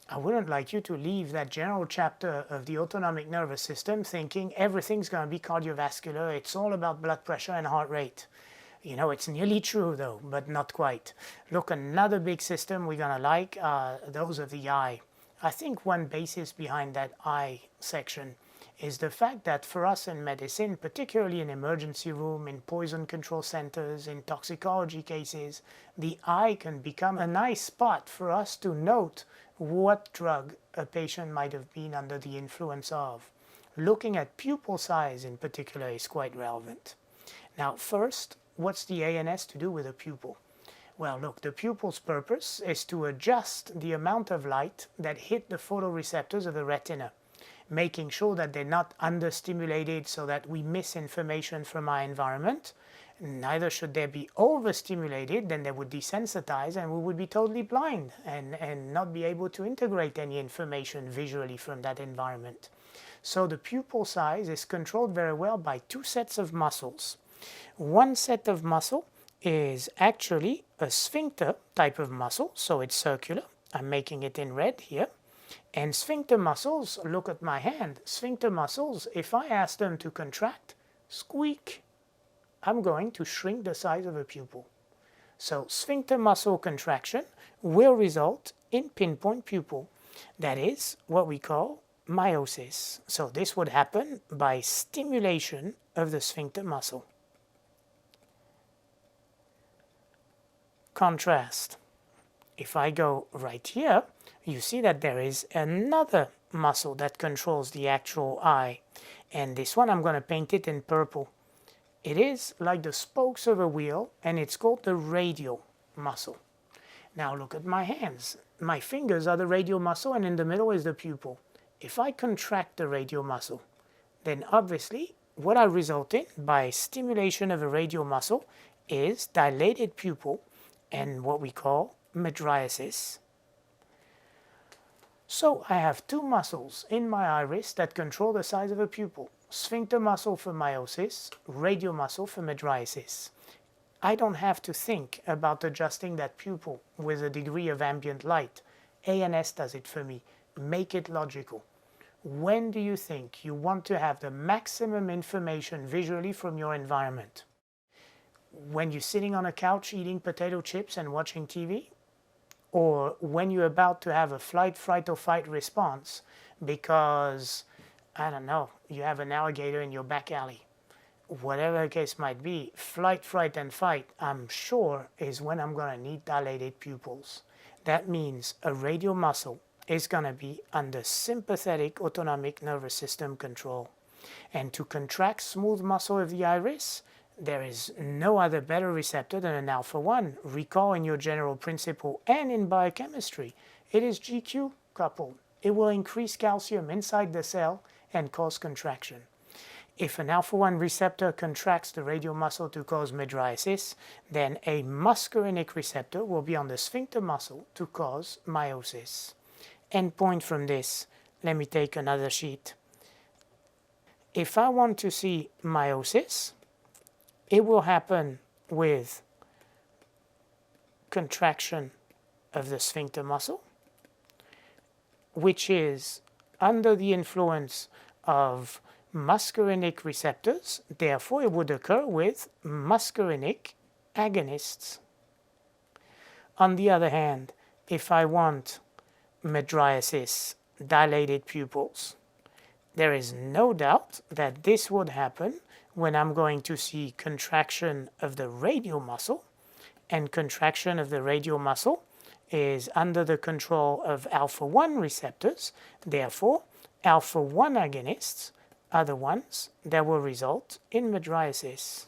I wouldn't like you to leave that general chapter of the autonomic nervous system thinking everything's going to be cardiovascular, it's all about blood pressure and heart rate. You know, it's nearly true though, but not quite. Look, another big system we're going to like are those of the eye. I think one basis behind that eye section is the fact that for us in medicine, particularly in emergency room, in poison control centers, in toxicology cases, the eye can become a nice spot for us to note what drug a patient might have been under the influence of. Looking at pupil size in particular is quite relevant. Now first, what's the ANS to do with a pupil? Well, look, the pupil's purpose is to adjust the amount of light that hit the photoreceptors of the retina, making sure that they're not understimulated so that we miss information from our environment. Neither should they be overstimulated, then they would desensitize and we would be totally blind and not be able to integrate any information visually from that environment. So the pupil size is controlled very well by two sets of muscles. One set of muscle is actually a sphincter type of muscle, so it's circular. I'm making it in red here. And sphincter muscles, look at my hand, sphincter muscles, if I ask them to contract, squeak, I'm going to shrink the size of a pupil. So sphincter muscle contraction will result in pinpoint pupil. That is what we call miosis. So this would happen by stimulation of the sphincter muscle. Contrast. If I go right here, you see that there is another muscle that controls the actual eye. And this one, I'm going to paint it in purple. It is like the spokes of a wheel, and it's called the radial muscle. Now look at my hands. My fingers are the radial muscle, and in the middle is the pupil. If I contract the radial muscle, then obviously what I result in by stimulation of a radial muscle is dilated pupil and what we call mydriasis. So I have two muscles in my iris that control the size of a pupil. Sphincter muscle for miosis, radial muscle for mydriasis. I don't have to think about adjusting that pupil with a degree of ambient light. ANS does it for me. Make it logical. When do you think you want to have the maximum information visually from your environment? When you're sitting on a couch eating potato chips and watching TV? Or when you're about to have a flight, fright, or fight response because, I don't know, you have an alligator in your back alley. Whatever the case might be, flight, fright, and fight, I'm sure, is when I'm going to need dilated pupils. That means a radial muscle is going to be under sympathetic autonomic nervous system control. And to contract smooth muscle of the iris, there is no other better receptor than an alpha-1. Recall in your general principle and in biochemistry, it is GQ coupled. It will increase calcium inside the cell and cause contraction. If an alpha-1 receptor contracts the radial muscle to cause mydriasis, then a muscarinic receptor will be on the sphincter muscle to cause miosis. Endpoint from this, let me take another sheet. If I want to see miosis, it will happen with contraction of the sphincter muscle, which is under the influence of muscarinic receptors. Therefore, it would occur with muscarinic agonists. On the other hand, if I want mydriasis, dilated pupils, there is no doubt that this would happen when I'm going to see contraction of the radial muscle, and contraction of the radial muscle is under the control of alpha-1 receptors. Therefore, alpha-1 agonists are the ones that will result in mydriasis.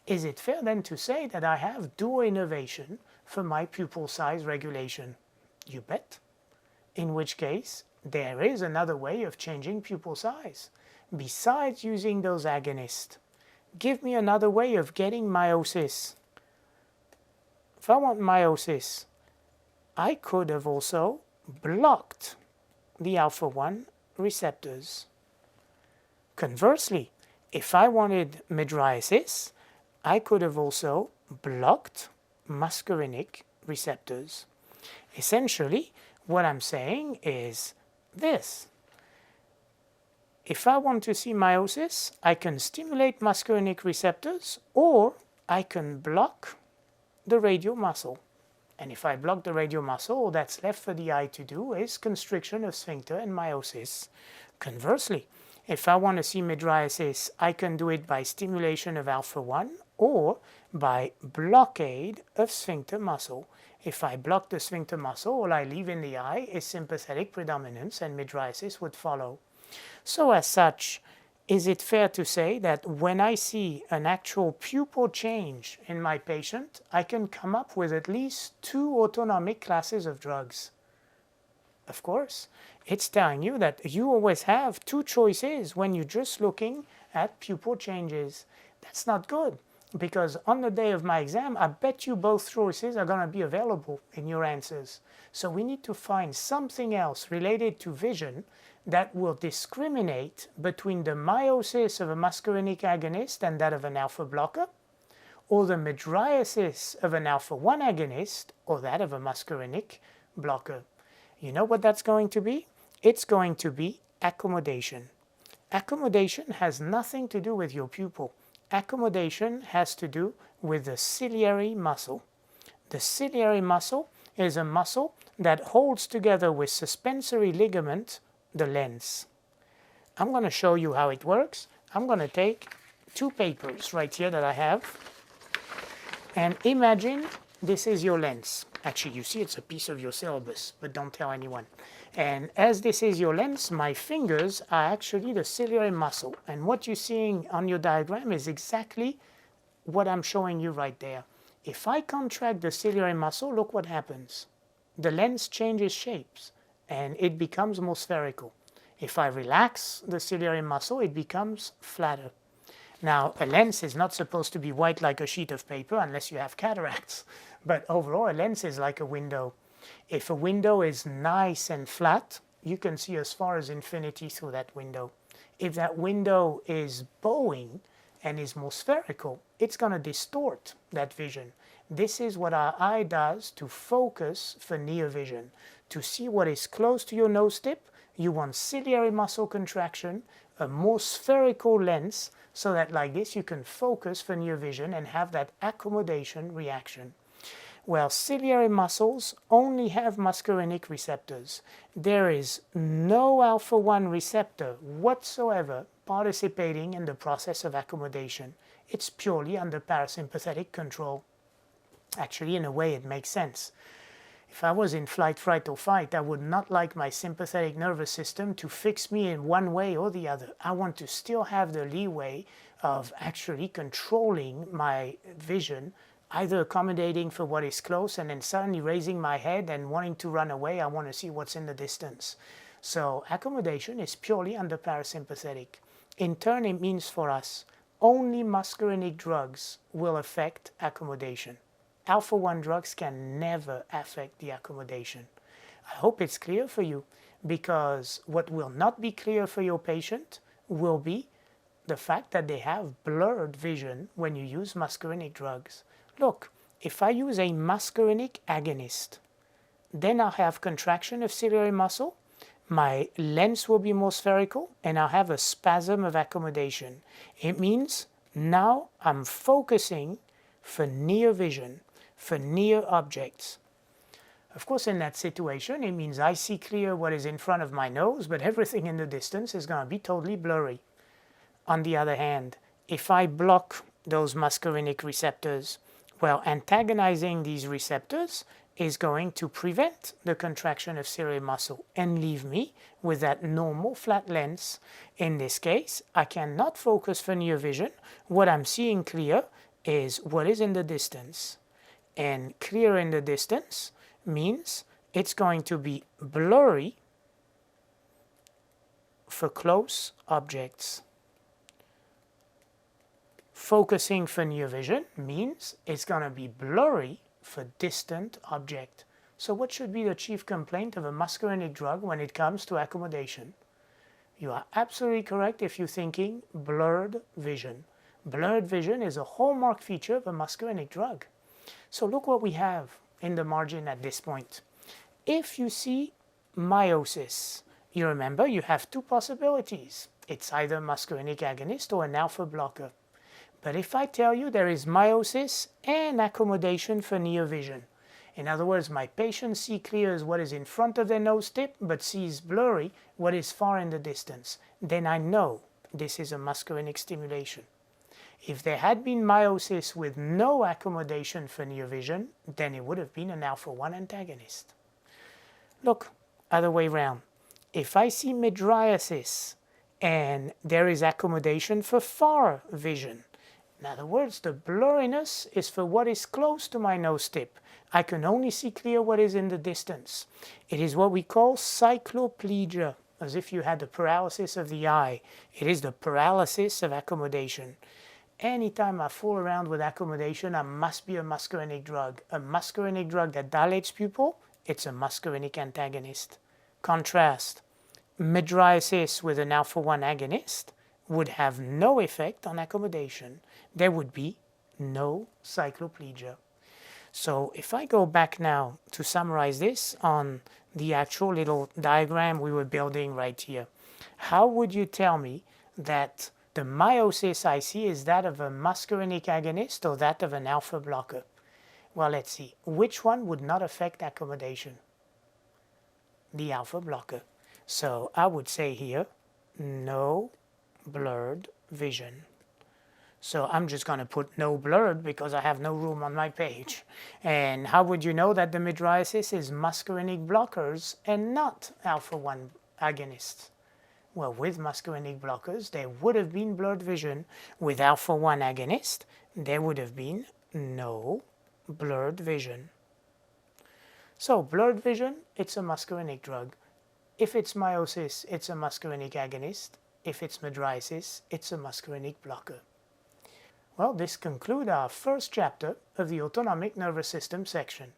Is it fair then to say that I have dual innervation for my pupil size regulation? You bet. In which case, there is another way of changing pupil size. Besides using those agonists, give me another way of getting miosis. If I want miosis, I could have also blocked the alpha-1 receptors. Conversely, if I wanted mydriasis, I could have also blocked muscarinic receptors. Essentially, what I'm saying is this. If I want to see meiosis, I can stimulate muscarinic receptors, or I can block the radial muscle. And if I block the radial muscle, all that's left for the eye to do is constriction of sphincter and meiosis. Conversely, if I want to see mydriasis, I can do it by stimulation of alpha-1 or by blockade of sphincter muscle. If I block the sphincter muscle, all I leave in the eye is sympathetic predominance, and mydriasis would follow. So as such, is it fair to say that when I see an actual pupil change in my patient, I can come up with at least 2 autonomic classes of drugs? Of course, it's telling you that you always have 2 choices when you're just looking at pupil changes. That's not good, because on the day of my exam, I bet you both choices are going to be available in your answers. So we need to find something else related to vision that will discriminate between the meiosis of a muscarinic agonist and that of an alpha blocker, or the mydriasis of an alpha-1 agonist or that of a muscarinic blocker. You know what that's going to be? It's going to be accommodation. Accommodation has nothing to do with your pupil. Accommodation has to do with the ciliary muscle. The ciliary muscle is a muscle that holds together with suspensory ligament the lens. I'm going to show you how it works. I'm going to take 2 papers right here that I have, and imagine this is your lens. Actually, you see it's a piece of your syllabus, but don't tell anyone. And as this is your lens, my fingers are actually the ciliary muscle. And what you're seeing on your diagram is exactly what I'm showing you right there. If I contract the ciliary muscle, look what happens. The lens changes shapes and it becomes more spherical. If I relax the ciliary muscle, it becomes flatter. Now, a lens is not supposed to be white like a sheet of paper unless you have cataracts. But overall, a lens is like a window. If a window is nice and flat, you can see as far as infinity through that window. If that window is bowing and is more spherical, it's going to distort that vision. This is what our eye does to focus for near vision. To see what is close to your nose tip, you want ciliary muscle contraction, a more spherical lens, so that like this you can focus for near vision and have that accommodation reaction. Well, ciliary muscles only have muscarinic receptors. There is no alpha-1 receptor whatsoever participating in the process of accommodation. It's purely under parasympathetic control. Actually, in a way, it makes sense. If I was in flight, fright, or fight, I would not like my sympathetic nervous system to fix me in one way or the other. I want to still have the leeway of actually controlling my vision, either accommodating for what is close and then suddenly raising my head and wanting to run away. I want to see what's in the distance. So accommodation is purely under parasympathetic. In turn, it means for us, only muscarinic drugs will affect accommodation. Alpha-1 drugs can never affect the accommodation. I hope it's clear for you, because what will not be clear for your patient will be the fact that they have blurred vision when you use muscarinic drugs. Look, if I use a muscarinic agonist, then I'll have contraction of ciliary muscle, my lens will be more spherical, and I'll have a spasm of accommodation. It means now I'm focusing for near vision, for near objects. Of course, in that situation, it means I see clear what is in front of my nose, but everything in the distance is going to be totally blurry. On the other hand, if I block those muscarinic receptors, well, antagonizing these receptors is going to prevent the contraction of ciliary muscle and leave me with that normal flat lens. In this case, I cannot focus for near vision. What I'm seeing clear is what is in the distance. And clear in the distance means it's going to be blurry for close objects. Focusing for near vision means it's going to be blurry for distant object. So what should be the chief complaint of a muscarinic drug when it comes to accommodation? You are absolutely correct if you're thinking blurred vision. Blurred vision is a hallmark feature of a muscarinic drug. So look what we have in the margin at this point. If you see meiosis. You remember you have two possibilities. It's either muscarinic agonist or an alpha blocker. But if I tell you there is meiosis and accommodation for near vision, in other words, my patient sees clear as what is in front of their nose tip, but sees blurry what is far in the distance, then I know this is a muscarinic stimulation. If there had been meiosis with no accommodation for near vision, then it would have been an alpha-1 antagonist. Look, other way round. If I see mydriasis and there is accommodation for far vision, in other words, the blurriness is for what is close to my nose tip. I can only see clear what is in the distance. It is what we call cycloplegia, as if you had the paralysis of the eye. It is the paralysis of accommodation. Anytime I fool around with accommodation, I must be a muscarinic drug. A muscarinic drug that dilates pupil, it's a muscarinic antagonist. Contrast, mydriasis with an alpha-1 agonist would have no effect on accommodation. There would be no cycloplegia. So if I go back now to summarize this on the actual little diagram we were building right here, how would you tell me that the meiosis I see is that of a muscarinic agonist or that of an alpha blocker? Well, let's see. Which one would not affect accommodation? The alpha blocker. So I would say here, no blurred vision. So I'm just going to put no blurred because I have no room on my page. And how would you know that the mydriasis is muscarinic blockers and not alpha-1 agonists? Well, with muscarinic blockers, there would have been blurred vision. With alpha-1 agonist, there would have been no blurred vision. So blurred vision, it's a muscarinic drug. If it's meiosis, it's a muscarinic agonist. If it's mydriasis, it's a muscarinic blocker. Well, this concludes our first chapter of the autonomic nervous system section.